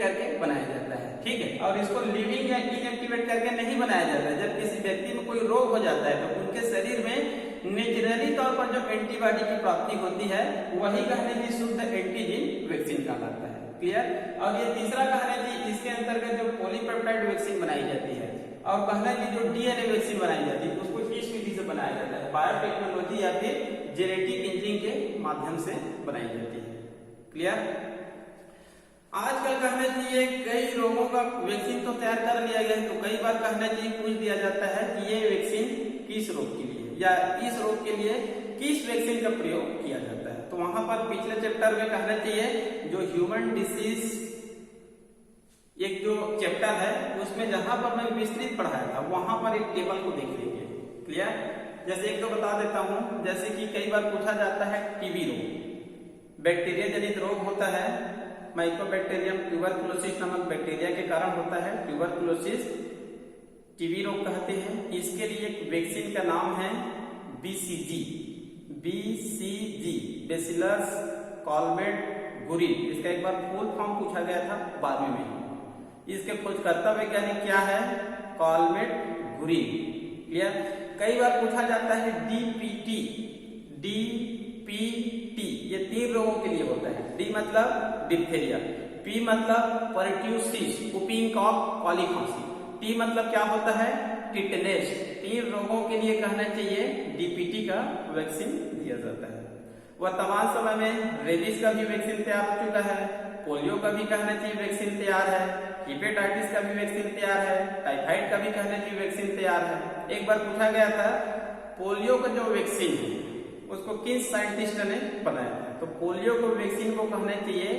करके बनाया जाता है, ठीक है। और इसको लिविंग या इनएक्टिवेट करके नहीं बनाया जाता है। जब किसी व्यक्ति में कोई रोग हो जाता है तो उनके शरीर में नेचुरली तौर पर जो एंटीबॉडी की प्राप्ति होती है वही कहने की शुद्ध एंटीजन वैक्सीन कहलाता है। क्लियर। और ये तीसरा कहना जी, इसके अंतर्गत जो पॉलीपेप्टाइड वैक्सीन बनाई जाती है और कहना की जो डीएनए वैक्सीन बनाई जाती है उसको इस विधि से बनाया जाता है, बायोटेक्नोलॉजी या फिर जेनेटिक इंजीनियरिंग के माध्यम से बनाई जाती है। क्लियर। आजकल कहना चाहिए कई रोगों का वैक्सीन तो तैयार कर लिया गया है, तो कई बार कहना चाहिए पूछ दिया जाता है कि ये वैक्सीन किस रोग के लिए या इस रोग के लिए किस वैक्सीन का प्रयोग किया जाता है। तो वहां पर पिछले चैप्टर में कहना चाहिए जो ह्यूमन डिसीज एक जो चैप्टर है उसमें जहां पर मैं विस्तृत पढ़ाया था वहां पर एक टेबल को देख लीजिए। क्लियर। जैसे एक तो बता देता हूं, जैसे कि कई बार पूछा जाता है टीबी रोग, बैक्टीरिया जनित रोग होता है, माइकोबैक्टीरियम ट्यूबरकुलोसिस नामक बैक्टीरिया के कारण होता है, ट्यूबरकुलोसिस टीबी रोग कहते हैं। इसके लिए एक वैक्सीन का नाम है बीसीजी, बेसिलस कॉलमेट-गुरिन। इसका एक बार फुल फॉर्म पूछा गया था 12वीं में। इसके खोजकर्ता वैज्ञानिक क्या है? कॉलमेट-गुरिन। क्लियर। कई बार पूछा जाता है डीपीटी, ये 3 रोगों के लिए होता है। डी मतलब डिप्थेरिया, पी मतलब परट्यूसिस, वूपिंग कॉफ, काली खांसी, टी मतलब क्या होता है? टिटनेस। 3 रोगों के लिए कहना चाहिए डीपीटी का वैक्सीन दिया जाता है। वर्तमान समय में रेबीज का भी वैक्सीन तैयार हो चुका है, पोलियो का भी कहना चाहिए वैक्सीन तैयार है, हेपेटाइटिस का भी वैक्सीन तैयार है, टाइफाइड का भी कहना चाहिए वैक्सीन तैयार है। एक बार पूछा गया था पोलियो का जो वैक्सीन है उसको किस साइंटिस्ट ने बनाया था? तो पोलियो को वैक्सीन को कहना चाहिए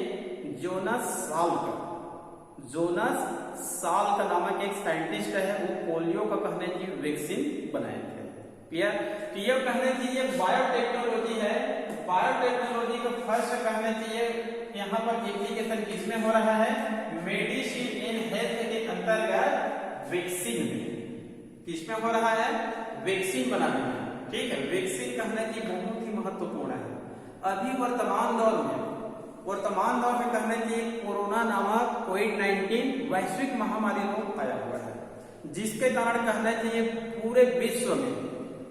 जोनास साल्क नामक एक साइंटिस्ट है, वो पोलियो का कहने की वैक्सीन बनाए थे। क्लियर। तो ये कहने चाहिए बायोटेक्नोलॉजी है, बायोटेक्नोलॉजी को फर्स्ट कहना चाहिए यहाँ पर एप्लीकेशन किसमें हो रहा है? मेडिसिन एंड हेल्थ के अंतर्गत वैक्सीन में। किसमें हो रहा है? वैक्सीन बनाने में। ठीक है। वैक्सीन कहना की बहुत ही महत्वपूर्ण है। अभी वर्तमान दौर में कहना चाहिए कोरोना नामक कोविड-19 वैश्विक महामारी रोग आया हुआ है, जिसके कारण कहना चाहिए पूरे विश्व में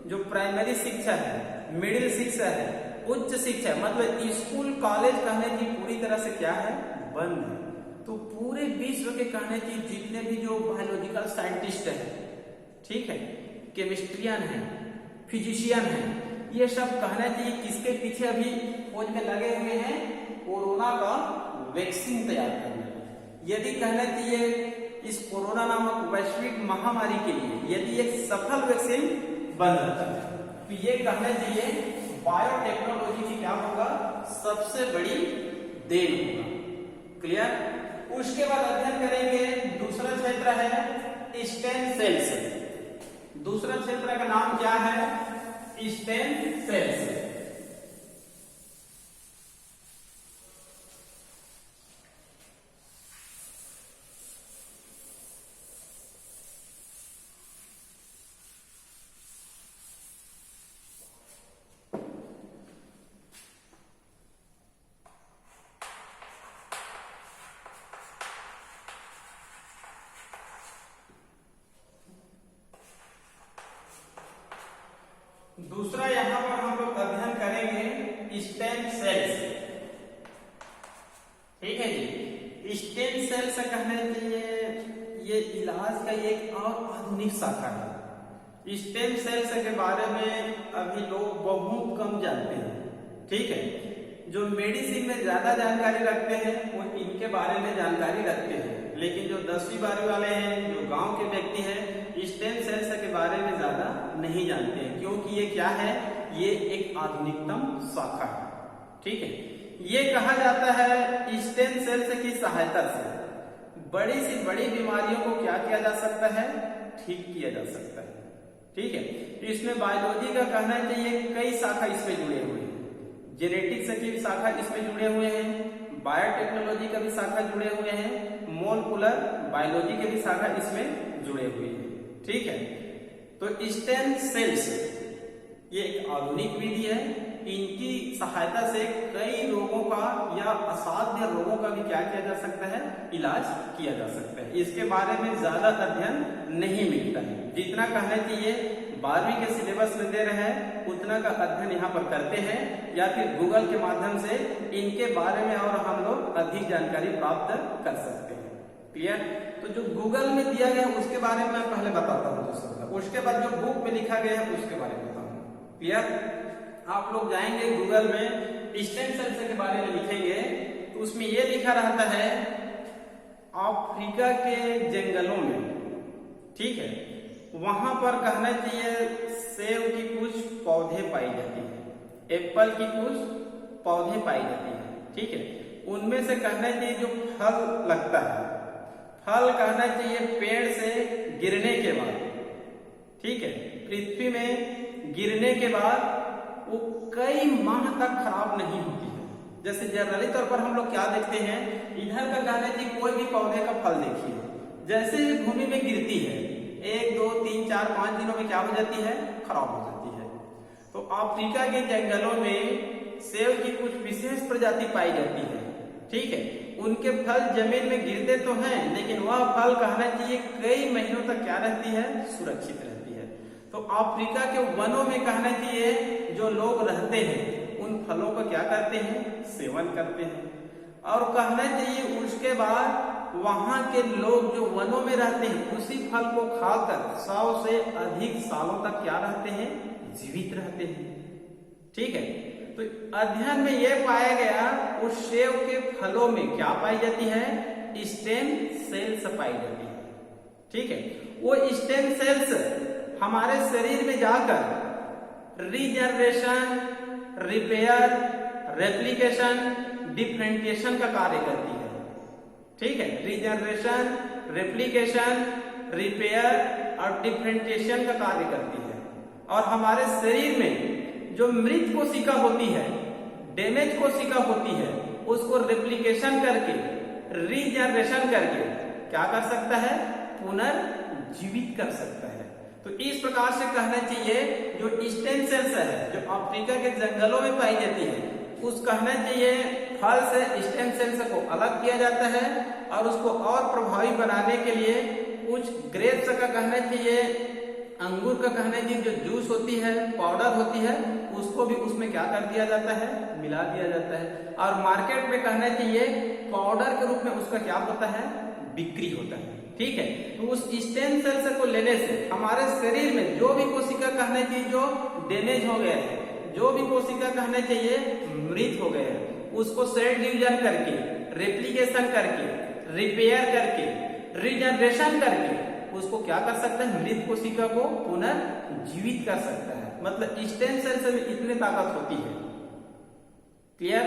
जो प्राइमरी शिक्षा है, मिडिल शिक्षा है, उच्च शिक्षा मतलब स्कूल कॉलेज कहने की पूरी तरह से क्या है? बंद है। तो पूरे विश्व के कहने की जितने भी जो बायोलॉजिकल साइंटिस्ट है, ठीक है, केमिस्ट्रियन है, फिजिशियन है, ये सब कहना चाहिए किसके पीछे अभी खोज में लगे हुए हैं? कोरोना का वैक्सीन तैयार करने। यदि कहना चाहिए इस कोरोना नामक वैश्विक महामारी के लिए यदि एक सफल वैक्सीन बन जाता है तो ये कहना चाहिए बायोटेक्नोलॉजी की क्या होगा? सबसे बड़ी देन होगा। क्लियर। उसके बाद अध्ययन करेंगे दूसरा क्षेत्र है स्टेम सेल्स। दूसरा क्षेत्र का नाम क्या है? Stem cells. दूसरा यहां पर हम लोग अध्ययन करेंगे स्टेम सेल्स। ठीक है जी। स्टेम सेल्स कहना चाहिए ये इलाज का एक और आधुनिक शाखा है। स्टेम सेल्स के बारे में अभी लोग बहुत कम जानते हैं। ठीक है। जो मेडिसिन में ज्यादा जानकारी रखते हैं वो इनके बारे में जानकारी रखते हैं, लेकिन जो 10वीं 12वीं वाले हैं, जो गांव के व्यक्ति हैं, स्टेम सेल्स के बारे में ज्यादा नहीं जानते हैं, क्योंकि ये क्या है? ये एक आधुनिकतम शाखा है। ठीक है। ये कहा जाता है स्टेम सेल्स की सहायता से बड़ी से बड़ी बीमारियों को क्या किया जा सकता है? ठीक किया जा सकता है। ठीक है। तो इसमें बायोलॉजी का कहना चाहिए कई शाखा इसमें जुड़े हुए हैं, जेनेटिक्स की भी शाखा इसमें जुड़े हुए हैं, बायोटेक्नोलॉजी का भी शाखा जुड़े हुए हैं, मोलिकुलर बायोलॉजी के भी शाखा इसमें जुड़े हुए हैं। ठीक है। तो स्टेम सेल्स ये एक आधुनिक विधि है इनकी सहायता से कई रोगों का या असाध्य रोगों का भी क्या किया जा सकता है, इलाज किया जा सकता है। इसके बारे में ज्यादा अध्ययन नहीं मिलता है, जितना कहना चाहिए 12वीं के सिलेबस में दे रहे हैं उतना का अध्ययन यहाँ पर करते हैं, या फिर गूगल के माध्यम से इनके बारे में और हम लोग अधिक जानकारी प्राप्त कर सकते हैं। क्लियर? तो जो गूगल में दिया गया उसके बारे में मैं पहले बताता हूँ दोस्तों, उसके बाद जो बुक में लिखा गया है उसके बारे में बताऊंगा। क्लियर? आप लोग जाएंगे गूगल में स्टेम सेल के बारे में लिखेंगे तो उसमें ये लिखा रहता है अफ्रीका के जंगलों में, ठीक है, वहां पर कहना चाहिए सेब की कुछ पौधे पाई जाती है, एप्पल की कुछ पौधे पाई जाती है, ठीक है। उनमें से कहना चाहिए जो फल लगता है, फल कहना चाहिए पेड़ से गिरने के बाद, ठीक है, पृथ्वी में गिरने के बाद वो कई माह तक खराब नहीं होती है। जैसे जनरली तौर पर हम लोग क्या देखते हैं, इधर का कहना चाहिए कोई भी पौधे का फल देखिए, जैसे ही भूमि में गिरती है 1, 2, 3, 4, 5 दिनों में क्या हो जाती है, खराब हो जाती है। तो अफ्रीका के जंगलों में सेब की कुछ विशेष प्रजाति पाई जाती है, ठीक है। उनके फल जमीन में गिरते तो हैं, लेकिन वह फल कहना चाहिए कई महीनों तक क्या रहती है, सुरक्षित रहती है। तो अफ्रीका के वनों में कहना चाहिए जो लोग रहते हैं उन फलों का क्या करते हैं, सेवन करते हैं। और कहना चाहिए उसके बाद वहां के लोग जो वनों में रहते हैं उसी फल को खाकर 100 से अधिक सालों तक क्या रहते हैं, जीवित रहते हैं, ठीक है। तो अध्ययन में यह पाया गया उस सेब के फलों में क्या पाई जाती है, स्टेम सेल्स पाई जाती है, ठीक है। वो स्टेम सेल्स हमारे शरीर में जाकर रीजनरेशन, रिपेयर, रेप्लिकेशन, डिफरेंशिएशन का कार्य करती है, ठीक है। रीजनरेशन, रेप्लिकेशन, रिपेयर और डिफरेंशिएशन का कार्य करती है। और हमारे शरीर में जो मृत कोशिका होती है, डैमेज कोशिका होती है, उसको रेप्लिकेशन करके, रीजनरेशन करके क्या कर सकता है, पुनर्जीवित कर सकता है। तो इस प्रकार से कहना चाहिए जो स्टेम सेल्स है जो अफ्रीका के जंगलों में पाई जाती है, उस कहना चाहिए फल से स्टेम सेल्स को अलग किया जाता है और उसको और प्रभावी बनाने के लिए कुछ ग्रेप्स का कहना चाहिए, अंगूर का कहना चाहिए जो जूस होती है, पाउडर होती है, उसको भी उसमें क्या कर दिया जाता है, मिला दिया जाता है। और मार्केट में कहना चाहिए पाउडर के रूप में उसका क्या होता है, बिक्री होता है, ठीक है। तो उस स्टेम सेल्स को लेने से हमारे शरीर में जो भी कोशिका कहना चाहिए जो डैमेज हो गया है, जो भी कोशिका कहना चाहिए मृत हो गया है, उसको सेल डिवीजन करके, रेप्लिकेशन करके, रिपेयर करके, रीजनरेशन करके उसको क्या कर सकता है, मृत कोशिका को पुनर्जीवित कर सकता है। मतलब स्टेम सेल्स में इतनी ताकत होती है। क्लियर?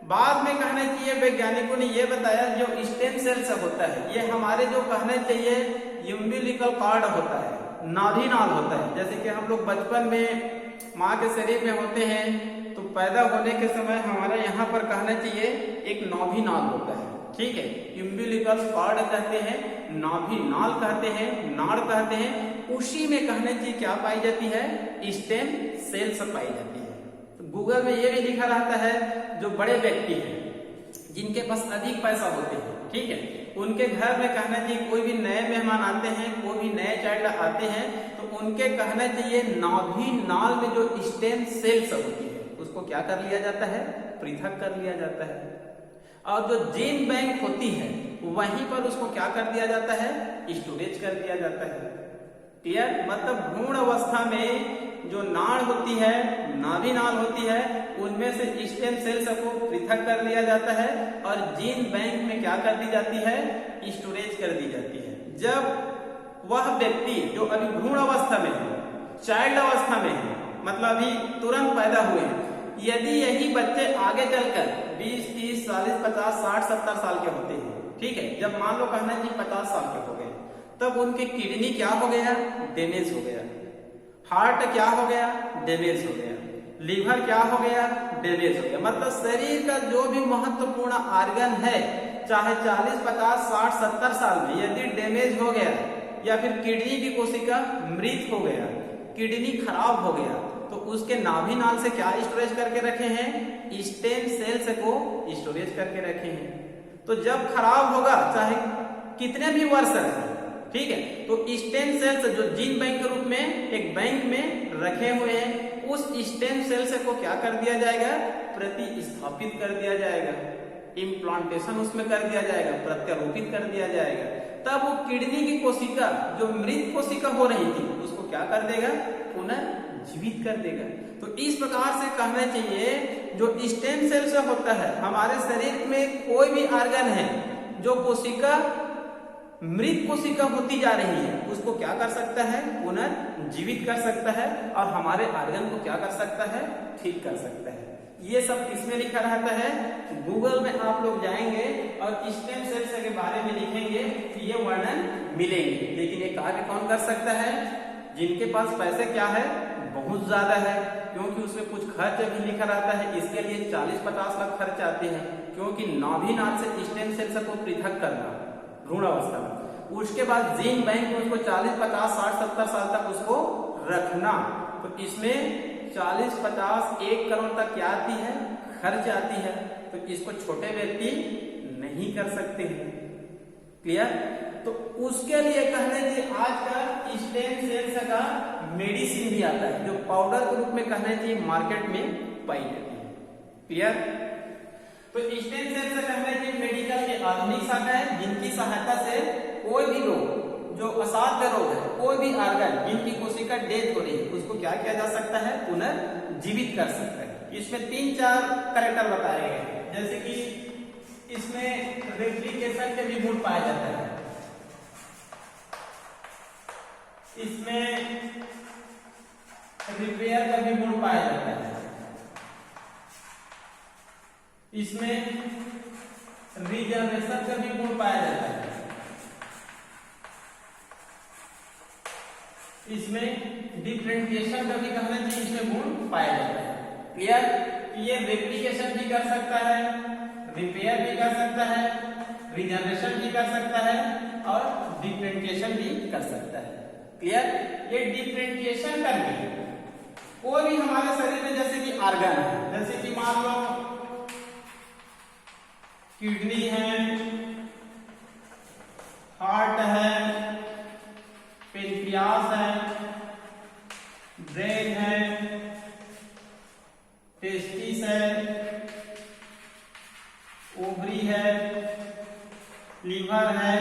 बाद में कहना चाहिए वैज्ञानिकों ने यह बताया जो स्टेम सेल्स होता है ये हमारे जो कहना चाहिए यूम्बिलिकल कॉर्ड होता है, नाभि नाल होता है। जैसे कि हम लोग बचपन में माँ के शरीर में होते हैं तो पैदा होने के समय हमारा यहाँ पर कहना चाहिए एक नाभि नाल होता है, ठीक है। यूम्बिलिकल कॉर्ड कहते हैं, नाभि नाल कहते हैं, नाड़ कहते हैं। उसी में कहने चाहिए क्या पाई जाती है, स्टेम सेल्स पाई जाती है। तो गूगल में ये भी लिखा रहता है जो बड़े व्यक्ति हैं जिनके पास अधिक पैसा होते हैं, ठीक है, उनके घर में कहना चाहिए कोई भी नए मेहमान आते हैं, कोई भी नए चाइल्ड आते हैं तो उनके कहना चाहिए नाभि नाल में जो स्टेम सेल्स होती है उसको क्या कर लिया जाता है, पृथक कर लिया जाता है। और जो जीन बैंक होती है वहीं पर उसको क्या कर दिया जाता है, स्टोरेज कर दिया जाता है। क्लियर? मतलब भ्रूण अवस्था में जो नाड़ होती है, नाभि नाल होती है, उनमें से स्टेम सेल्स को पृथक कर लिया जाता है और जीन बैंक में क्या कर दी जाती है, स्टोरेज कर दी जाती है। जब वह व्यक्ति जो अभी भ्रूण अवस्था में है, चाइल्ड अवस्था में है, मतलब अभी तुरंत पैदा हुए हैं, यदि यही बच्चे आगे चलकर 20, 30, 40, 50, 60, 70 साल के होते हैं, ठीक है, जब मान लो कहना चाहिए 50 साल के हो गए, तब उनकी किडनी क्या हो गया, डैमेज हो गया, हार्ट क्या हो गया, डैमेज हो गया, लीवर क्या हो गया, डैमेज हो गया। मतलब शरीर का जो भी महत्वपूर्ण ऑर्गन है, चाहे 40, 50, 60, 70 साल में यदि डैमेज हो गया या फिर किडनी की कोशिका मृत हो गया, किडनी खराब हो गया, तो उसके नाभि नाल से क्या स्टोरेज करके रखे हैं, स्टेम सेल्स को स्टोरेज करके रखे हैं। तो जब खराब होगा चाहे कितने भी वर्ष रहे, ठीक है, तो स्टेम सेल्स जो जीन बैंक के रूप में एक बैंक में रखे हुए हैं, उस स्टेम सेल्स को क्या कर दिया जाएगा, प्रतिस्थापित कर दिया जाएगा, इम्प्लांटेशन उसमें कर दिया जाएगा, प्रत्यारोपित कर दिया जाएगा। तब वो किडनी की कोशिका जो मृत कोशिका हो रही थी उसको क्या कर देगा, पुनर्जीवित कर देगा। तो इस प्रकार से कहना चाहिए जो स्टेम सेल्स होता है हमारे शरीर में कोई भी ऑर्गन है जो कोशिका मृत कोशिका होती जा रही है उसको क्या कर सकता है, पुनर्जीवित कर सकता है और हमारे ऑर्गन को क्या कर सकता है, ठीक कर सकता है। ये सब किसमें लिखा रहता है, गूगल में आप लोग जाएंगे और स्टेम सेल्स के बारे में लिखेंगे कि ये वर्णन मिलेंगे। लेकिन ये कार्य कौन कर सकता है, जिनके पास पैसे क्या है, बहुत ज्यादा है, क्योंकि उसमें कुछ खर्च भी लिखा रहता है। इसके लिए 40-50 लाख खर्च आते हैं, क्योंकि नाभि नाल से स्टेम सेल्स को पृथक करना भ्रूण अवस्था में, उसके बाद जीन बैंक में उसको 40, 50, 60, 70 साल तक उसको रखना। तो इसमें 40, 50, 1 करोड़ तक क्या आती है, खर्च आती है। तो इसको छोटे व्यक्ति नहीं कर सकते हैं। क्लियर? तो उसके लिए कहने की आजकल स्टेम सेल्स का मेडिसिन भी आता है जो पाउडर के रूप में कहने चाहिए मार्केट में पाई जाती है। क्लियर? तो स्टेम सेल्स कहने की मेडिकल की आधुनिक शाखा है जिनकी सहायता से कोई भी रोग जो असाध्य रोग है, कोई भी ऑर्गन जिनकी कोशिका डेथ हो रही है उसको क्या किया जा सकता है, पुनर्जीवित कर सकता है। इसमें 3-4 कैरेक्टर बताए गए हैं, जैसे कि इसमें रेप्लिकेशन के भी गुण पाया जाता है, इसमें रिपेयर का भी गुण पाया जाता है, इसमें रीजनरेशन का भी गुण पाया जाता है, इसमें डिफरेंशिएशन का भी कहना चाहिए इसमें गुण पाया जाता है। क्लियर? ये रेप्लिकेशन भी कर सकता है, रिपेयर भी कर सकता है, रीजनरेशन भी कर सकता है और डिफरेंशिएशन भी कर सकता है। क्लियर? ये डिफरेंशिएशन करके कोई भी हमारे शरीर में जैसे कि ऑर्गन है, जैसे कि मान लो किडनी है, हार्ट है, पेनक्रियास है, ब्रेन है, टेस्टिस है, ओवरी है, लीवर है,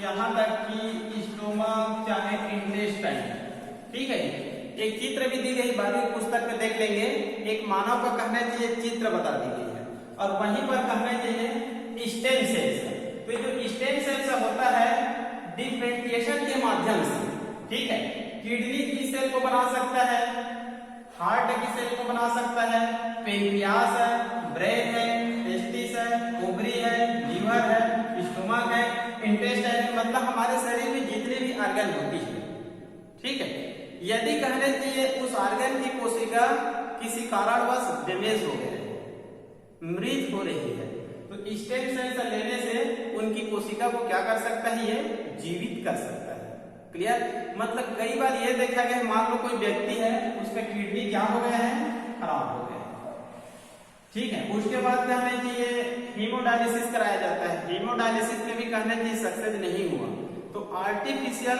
यहां तक कि स्टोमक चाहे इंटेस्टाइन। ठीक है, एक चित्र भी दी गई, बारीक पुस्तक में देख लेंगे। एक मानव का कहना चाहिए चित्र बता दी गई है और वहीं पर कहना चाहिए स्टेम सेल्स। तो जो स्टेम सेल्स होता है डिफरेंशिएशन के माध्यम से, ठीक है, किडनी की सेल को बना सकता है, हार्ट की सेल को बना सकता है, पेनक्रियास है, ब्रेन है, टेस्टिस है, ओवरी है, लीवर है, स्टोमक है, इंटेस्टाइन, मतलब हमारे शरीर में जितने भी ऑर्गन होती है। ठीक है, यदि कहने चाहिए उस ऑर्गन की कोशिका किसी कारणवश डैमेज हो गए, मृत हो रही है, तो स्टेम सेल्स लेने से उनकी कोशिका को क्या कर सकता है, ये जीवित कर सकता है। क्लियर? मतलब कई बार ये देखा गया, मान लो कोई व्यक्ति है उसका किडनी क्या हो गया है, खराब हो गया है, ठीक है, उसके बाद कहना चाहिए हीमोडायलिसिस कराया जाता है। हीमोडायलिसिस में भी कहना चाहिए सक्सेस नहीं हुआ तो आर्टिफिशियल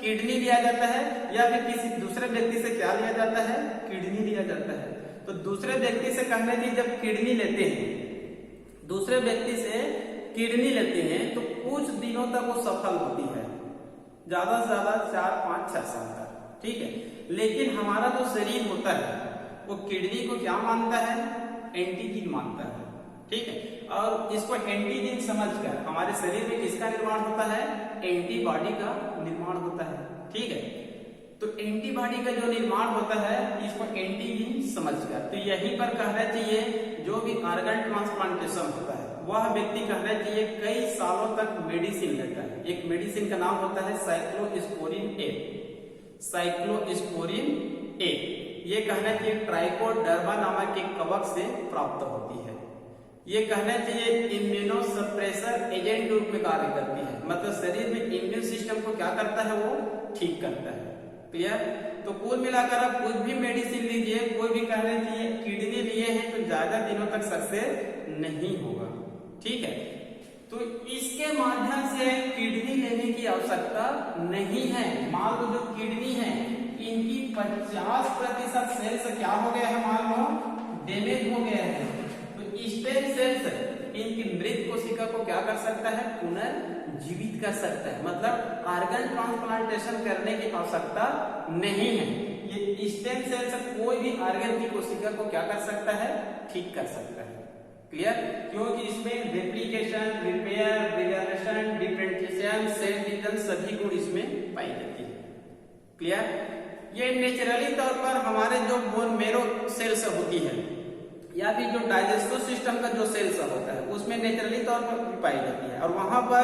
किडनी लिया जाता है या फिर किसी दूसरे व्यक्ति से क्या लिया जाता है, किडनी लिया जाता है। तो दूसरे व्यक्ति से कहने चाहिए जब किडनी लेते हैं, दूसरे व्यक्ति से किडनी लेते हैं तो कुछ दिनों तक वो सफल होती है, ज्यादा से ज्यादा 4, 5, 6 साल तक। ठीक है, लेकिन हमारा जो शरीर होता है वो किडनी को क्या मानता है, एंटीजीन मानता है। ठीक है, और इसको एंटीजीन समझकर हमारे शरीर में किसका निर्माण होता है, एंटीबॉडी का निर्माण होता है। ठीक है, तो एंटीबॉडी का जो निर्माण होता है इसको एंटीजीन समझकर, तो यहीं पर कहना चाहिए जो भी ऑर्गन ट्रांसप्लांटेशन होता है वह व्यक्ति कहना चाहिए कई सालों तक मेडिसिन लेता है। एक मेडिसिन का नाम होता है साइक्लोस्पोरिन ए। साइक्लोस्पोरिन ए ये कहना चाहिए ट्राइकोडर्मा नामक एक कवक से प्राप्त होती है। ये कहना चाहिए इम्यूनोसप्रेसर एजेंट के रूप में कार्य करती है, मतलब शरीर में इम्यून सिस्टम को क्या करता है, वो ठीक करता है। क्लियर? तो कुल मिलाकर आप कुछ भी मेडिसिन लीजिए, कोई भी कहना चाहिए किडनी लिए हैं तो ज्यादा दिनों तक सक्सेस नहीं होगा। ठीक है, तो इसके माध्यम से किडनी लेने की आवश्यकता नहीं है। मान लो जो किडनी है इनकी 50% सेल्स क्या हो गया है, मान लो डैमेज हो गया है, तो स्टेम सेल्स इनकी मृत कोशिका को क्या कर सकता है, पुनर्जीवित कर सकता है। मतलब ऑर्गन ट्रांसप्लांटेशन करने की आवश्यकता नहीं है। ये स्टेम सेल्स कोई भी ऑर्गन की कोशिका को क्या कर सकता है, ठीक कर सकता है। क्लियर? क्योंकि इसमें replication, repair, regeneration, differentiation, cell division सभी गुण इसमें पाई जाती है। क्लियर? ये नेचुरली तौर पर हमारे जो बोन मेरो सेल्स होती है या फिर जो डाइजेस्टिव सिस्टम का जो सेल्स होता है उसमें नेचुरली तौर पर पाई जाती है, और वहां पर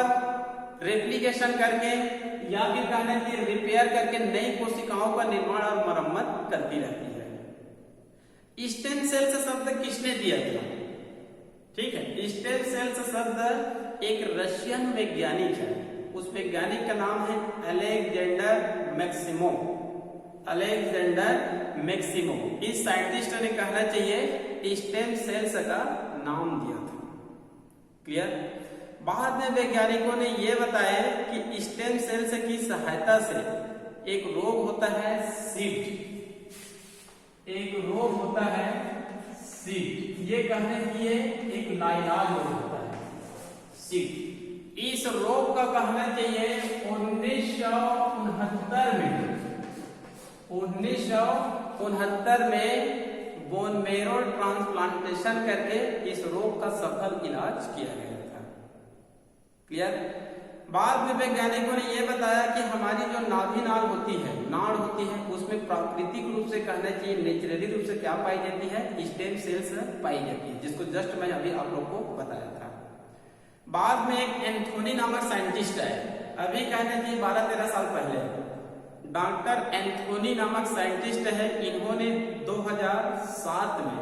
रेप्लिकेशन करके या फिर कहना चाहिए रिपेयर करके नई कोशिकाओं का निर्माण और मरम्मत करती रहती है। स्टेम सेल्स शब्द किसने दिया था? ठीक है, स्टेम सेल्स शब्द एक रशियन वैज्ञानिक है, उस वैज्ञानिक का नाम है अलेक्जेंडर मैक्सिमोव। अलेक्जेंडर मैक्सिमोव इस साइंटिस्ट ने कहना चाहिए स्टेम सेल्स का नाम दिया था। क्लियर? बाद में वैज्ञानिकों ने यह बताया कि स्टेम सेल्स की सहायता से एक रोग होता है सीड, एक रोग होता है सीड, ये कहने की एक लाइलाज रोग होता है सीड। इस रोग का कहना चाहिए 1969 में बोन मेरो ट्रांसप्लांटेशन करके इस रोग का सफल इलाज किया गया था। क्लियर? बाद में वैज्ञानिकों ने यह बताया कि हमारी जो नाभि नाल होती है, नाड़ होती है, उसमें प्राकृतिक रूप से कहना चाहिए नेचुरली रूप से क्या पाई जाती है, स्टेम सेल्स पाई जाती है, जिसको जस्ट मैं अभी आप लोग को बताया था। बाद में एक एंथोनी नामक साइंटिस्ट है, अभी कहना चाहिए 12-13 साल पहले, डॉक्टर एंथोनी नामक साइंटिस्ट है, इन्होंने 2007 में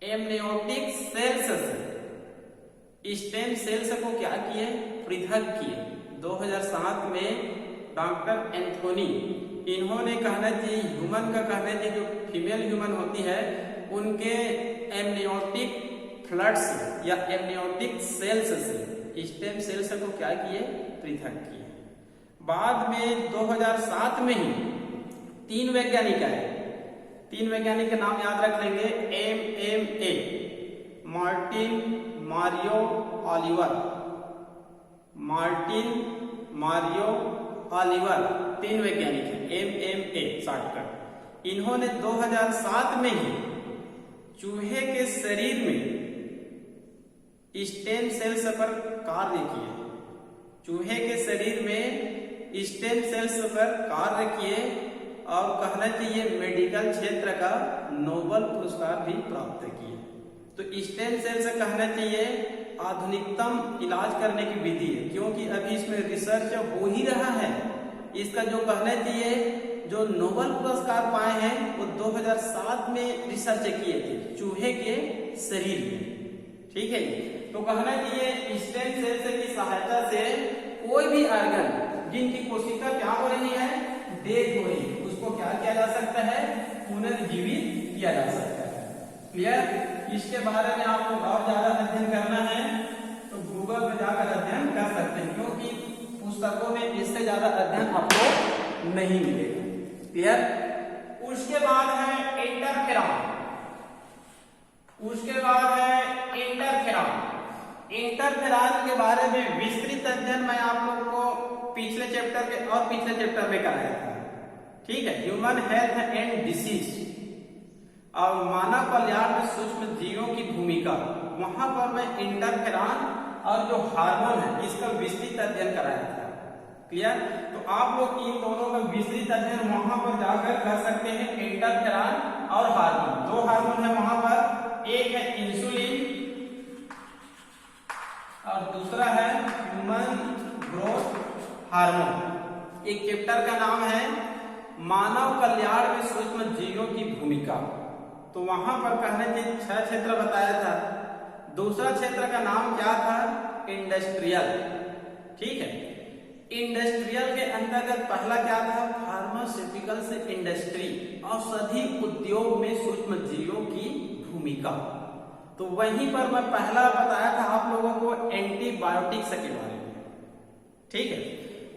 एमनियोटिक सेल्स से स्टेम सेल्स को क्या किए, पृथक किए। 2007 में डॉक्टर एंथोनी, इन्होंने कहना चाहिए ह्यूमन का कहना चाहिए जो फीमेल ह्यूमन होती है उनके एमनियोटिक फ्लड्स या एमनियोटिक सेल्स से स्टेम सेल्स को क्या किए, पृथक किए। बाद में 2007 में ही 3 वैज्ञानिक आए, 3 वैज्ञानिक के नाम याद रख लेंगे, MMA, Martin Mario Oliver, Martin Mario Oliver, 3 वैज्ञानिक हैं, MMA शॉर्टकट। इन्होंने 2007 में ही चूहे के शरीर में स्टेम सेल्स पर कार्य किए, चूहे के शरीर में स्टेम सेल्स पर कार्य किए और कहना चाहिए मेडिकल क्षेत्र का नोबेल पुरस्कार भी प्राप्त किए। तो स्टेम सेल्स कहना चाहिए आधुनिकतम इलाज करने की विधि है, क्योंकि अभी इसमें रिसर्च हो ही रहा है। इसका जो कहना चाहिए जो नोबेल पुरस्कार पाए हैं वो 2007 में रिसर्च किए थे चूहे के शरीर में। ठीक है, तो कहना चाहिए स्टेम सेल्स की सहायता से कोई भी ऑर्गन जिनकी कोशिका क्या हो रही है, डेथ हो रही है, उसको क्या किया जा सकता है, पुनर्जीवित किया जा सकता है। क्लियर? इसके बारे में आपको और ज्यादा अध्ययन करना है तो गूगल पे जाकर अध्ययन कर सकते हैं, क्योंकि पुस्तकों में इससे ज्यादा अध्ययन आपको नहीं मिलेगा। क्लियर? उसके बाद है इंटरफेरॉन, उसके बाद है इंटरफेरॉन। इंटरफेरॉन के बारे में विस्तृत अध्ययन मैं आप लोग को पिछले चैप्टर के और पिछले चैप्टर में कराया था। ठीक है, ह्यूमन हेल्थ एंड डिसीज और मानव कल्याण में सूक्ष्म जीवों की भूमिका, वहां पर मैं इंटरफेरॉन और जो हार्मोन है इसका विस्तृत अध्ययन कराया था। क्लियर? तो आप लोग इन दोनों का विस्तृत अध्ययन वहां पर जाकर कर सकते हैं, इंटरफेरॉन और हार्मोन। 2 हार्मोन है वहां पर, एक है इंसुलिन और दूसरा है ह्यूमन ग्रोथ हार्मोन। एक चैप्टर का नाम है मानव कल्याण में सूक्ष्म जीवों की भूमिका। तो वहां पर कहने चाहिए 6 क्षेत्र बताया था। दूसरा क्षेत्र का नाम क्या था, इंडस्ट्रियल। ठीक है, इंडस्ट्रियल के अंतर्गत पहला क्या था, फार्मास्यूटिकल्स इंडस्ट्री, औषधि उद्योग में सूक्ष्म जीवों की भूमिका। तो वहीं पर मैं पहला बताया था आप लोगों को एंटीबायोटिक्स के बारे में, ठीक है।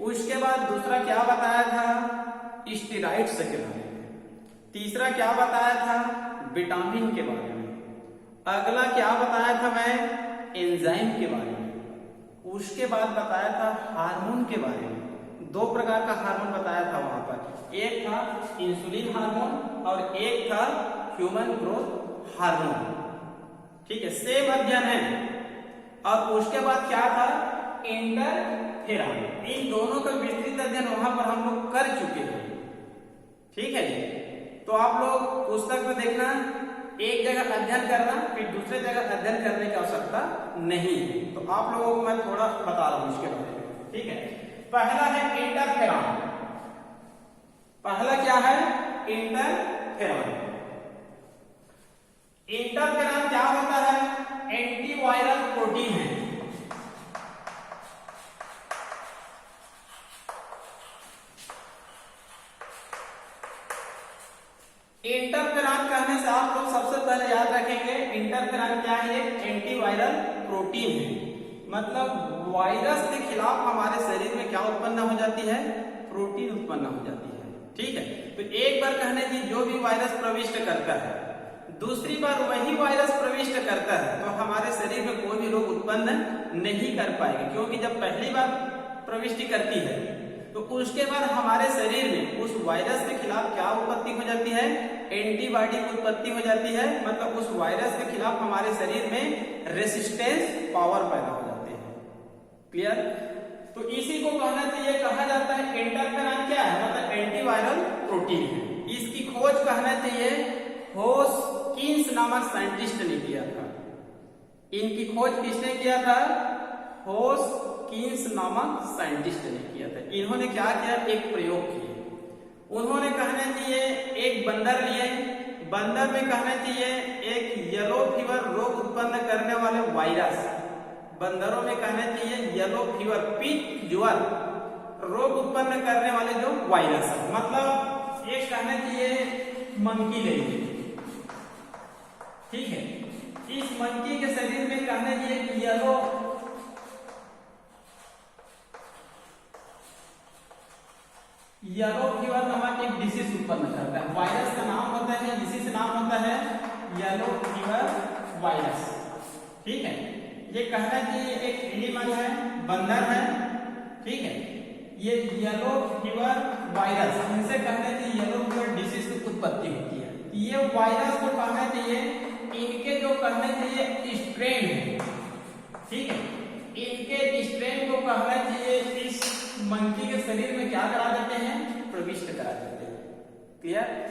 उसके बाद दूसरा क्या बताया था, स्टेरॉइड्स के बारे में। तीसरा क्या बताया था, विटामिन के बारे में। अगला क्या बताया था मैं, एंजाइम के बारे में। उसके बाद बताया था हार्मोन के बारे में। दो प्रकार का हार्मोन बताया था वहां पर, एक था इंसुलिन हार्मोन और एक था ह्यूमन ग्रोथ हार्मोन, ठीक है, सेम अध्ययन है। और उसके बाद क्या था, इंटरफेरॉन। इन दोनों का विस्तृत अध्ययन वहां पर हम लोग कर चुके हैं, ठीक है जी। तो आप लोग पुस्तक में देखना, एक जगह अध्ययन करना, फिर दूसरे जगह अध्ययन करने की आवश्यकता नहीं है। तो आप लोगों को मैं थोड़ा बता रहा हूं इसके बारे में, ठीक है। पहला है इंटरफेरॉन। पहला क्या है, इंटरफेरॉन। इंटरफेरॉन क्या होता है, एंटीवायरल प्रोटीन है। इंटरफेरॉन कहने से आप लोग सबसे पहले याद रखेंगे, इंटरफेरॉन क्या है, एंटीवायरल प्रोटीन है। मतलब वायरस के खिलाफ हमारे शरीर में क्या उत्पन्न हो जाती है, प्रोटीन उत्पन्न हो जाती है, ठीक है। तो एक बार कहने की जो भी वायरस प्रविष्ट करता है, दूसरी बार वही वायरस प्रविष्ट करता है, तो हमारे शरीर में कोई भी रोग उत्पन्न नहीं कर पाएगा, क्योंकि जब पहली बार प्रविष्टि करती है तो उसके बाद हमारे शरीर में उस वायरस के खिलाफ क्या उत्पत्ति हो जाती है, एंटीबॉडी की उत्पत्ति हो जाती है। मतलब उस वायरस के खिलाफ हमारे शरीर में रेसिस्टेंस पावर पैदा हो जाते हैं। क्लियर? तो इसी को कहना चाहिए, कहा जाता है इंटरफेरॉन क्या है, मतलब एंटीवायरल प्रोटीन है। इसकी खोज कहना चाहिए होस्किंस नामक साइंटिस्ट ने किया था। इनकी खोज किसने किया था, होस्किंस नामक साइंटिस्ट ने किया था। इन्होंने क्या किया, एक प्रयोग किया। उन्होंने कहना चाहिए एक बंदर लिए, बंदर में कहना चाहिए एक येलो फीवर रोग उत्पन्न करने वाले वायरस, बंदरों में कहना चाहिए येलो फीवर, पीत ज्वर रोग उत्पन्न करने वाले जो वायरस है। मतलब ये कहना चाहिए मंकी ले लीजिए, ठीक है। इस मंकी के शरीर में कहना चाहिए येलो फीवर नामक एक डिसीज उत्पन्न करता है। वायरस का नाम होता है, डिसीज नाम होता है येलो फीवर वायरस, ठीक है। ये कहना चाहिए एक एनिमल है, बंदर है, ठीक है। ये येलो फीवर वायरस, इनसे कहना चाहिए येलो फीवर डिसीज की उत्पत्ति होती है। ये वायरस को कहना चाहिए, इनके जो कहना चाहिए स्ट्रेन है, ठीक है। इनके स्ट्रेन को कहना चाहिए इस मंकी के शरीर में क्या करा देते हैं, प्रविष्ट करा देते हैं। क्लियर?